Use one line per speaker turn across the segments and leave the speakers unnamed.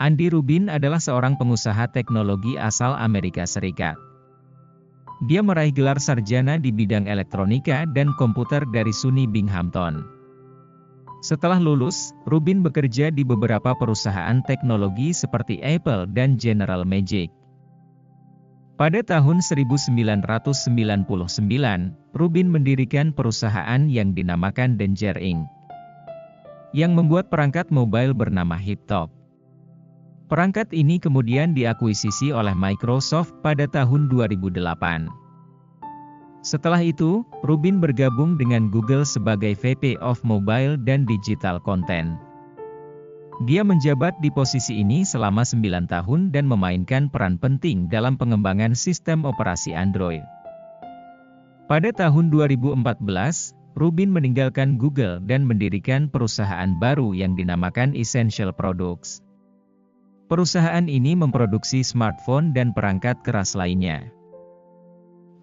Andy Rubin adalah seorang pengusaha teknologi asal Amerika Serikat. Dia meraih gelar sarjana di bidang elektronika dan komputer dari SUNY Binghamton. Setelah lulus, Rubin bekerja di beberapa perusahaan teknologi seperti Apple dan General Magic. Pada tahun 1999, Rubin mendirikan perusahaan yang dinamakan Danger Inc., yang membuat perangkat mobile bernama HipTop. Perangkat ini kemudian diakuisisi oleh Microsoft pada tahun 2008. Setelah itu, Rubin bergabung dengan Google sebagai VP of Mobile dan Digital Content. Dia menjabat di posisi ini selama 9 tahun dan memainkan peran penting dalam pengembangan sistem operasi Android. Pada tahun 2014, Rubin meninggalkan Google dan mendirikan perusahaan baru yang dinamakan Essential Products. Perusahaan ini memproduksi smartphone dan perangkat keras lainnya.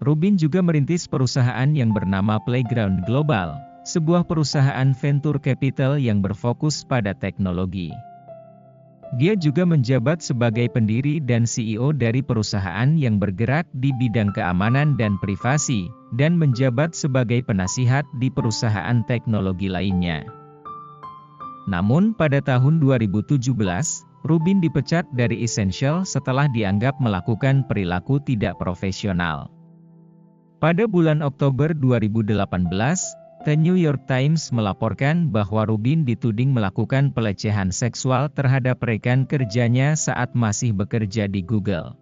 Rubin juga merintis perusahaan yang bernama Playground Global, sebuah perusahaan venture capital yang berfokus pada teknologi. Dia juga menjabat sebagai pendiri dan CEO dari perusahaan yang bergerak di bidang keamanan dan privasi, dan menjabat sebagai penasihat di perusahaan teknologi lainnya. Namun pada tahun 2017, Rubin dipecat dari Essential setelah dianggap melakukan perilaku tidak profesional. Pada bulan Oktober 2018, The New York Times melaporkan bahwa Rubin dituding melakukan pelecehan seksual terhadap rekan kerjanya saat masih bekerja di Google.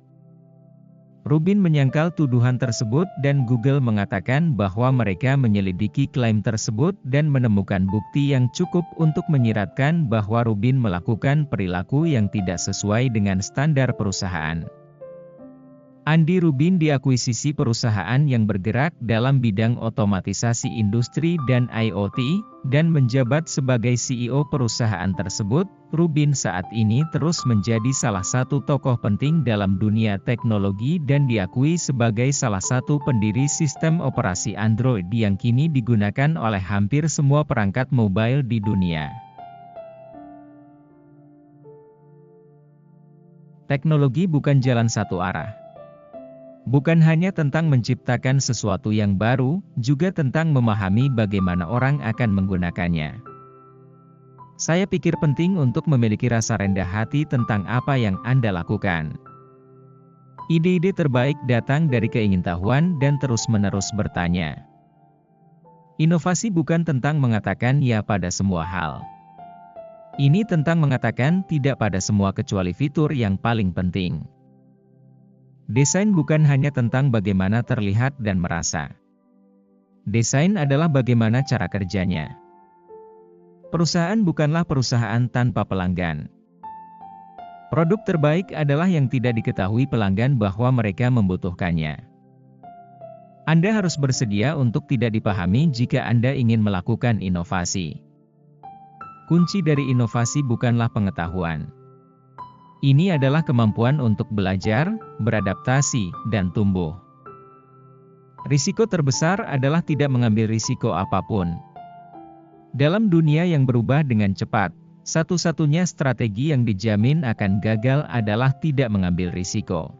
Rubin menyangkal tuduhan tersebut dan Google mengatakan bahwa mereka menyelidiki klaim tersebut dan menemukan bukti yang cukup untuk menyiratkan bahwa Rubin melakukan perilaku yang tidak sesuai dengan standar perusahaan. Andy Rubin diakuisisi perusahaan yang bergerak dalam bidang otomatisasi industri dan IoT, dan menjabat sebagai CEO perusahaan tersebut. Rubin saat ini terus menjadi salah satu tokoh penting dalam dunia teknologi dan diakui sebagai salah satu pendiri sistem operasi Android yang kini digunakan oleh hampir semua perangkat mobile di dunia. Teknologi bukan jalan satu arah. Bukan hanya tentang menciptakan sesuatu yang baru, juga tentang memahami bagaimana orang akan menggunakannya. Saya pikir penting untuk memiliki rasa rendah hati tentang apa yang Anda lakukan. Ide-ide terbaik datang dari keingintahuan dan terus-menerus bertanya. Inovasi bukan tentang mengatakan ya pada semua hal. Ini tentang mengatakan tidak pada semua kecuali fitur yang paling penting. Desain bukan hanya tentang bagaimana terlihat dan merasa. Desain adalah bagaimana cara kerjanya. Perusahaan bukanlah perusahaan tanpa pelanggan. Produk terbaik adalah yang tidak diketahui pelanggan bahwa mereka membutuhkannya. Anda harus bersedia untuk tidak dipahami jika Anda ingin melakukan inovasi. Kunci dari inovasi bukanlah pengetahuan. Ini adalah kemampuan untuk belajar, beradaptasi, dan tumbuh. Risiko terbesar adalah tidak mengambil risiko apapun. Dalam dunia yang berubah dengan cepat, satu-satunya strategi yang dijamin akan gagal adalah tidak mengambil risiko.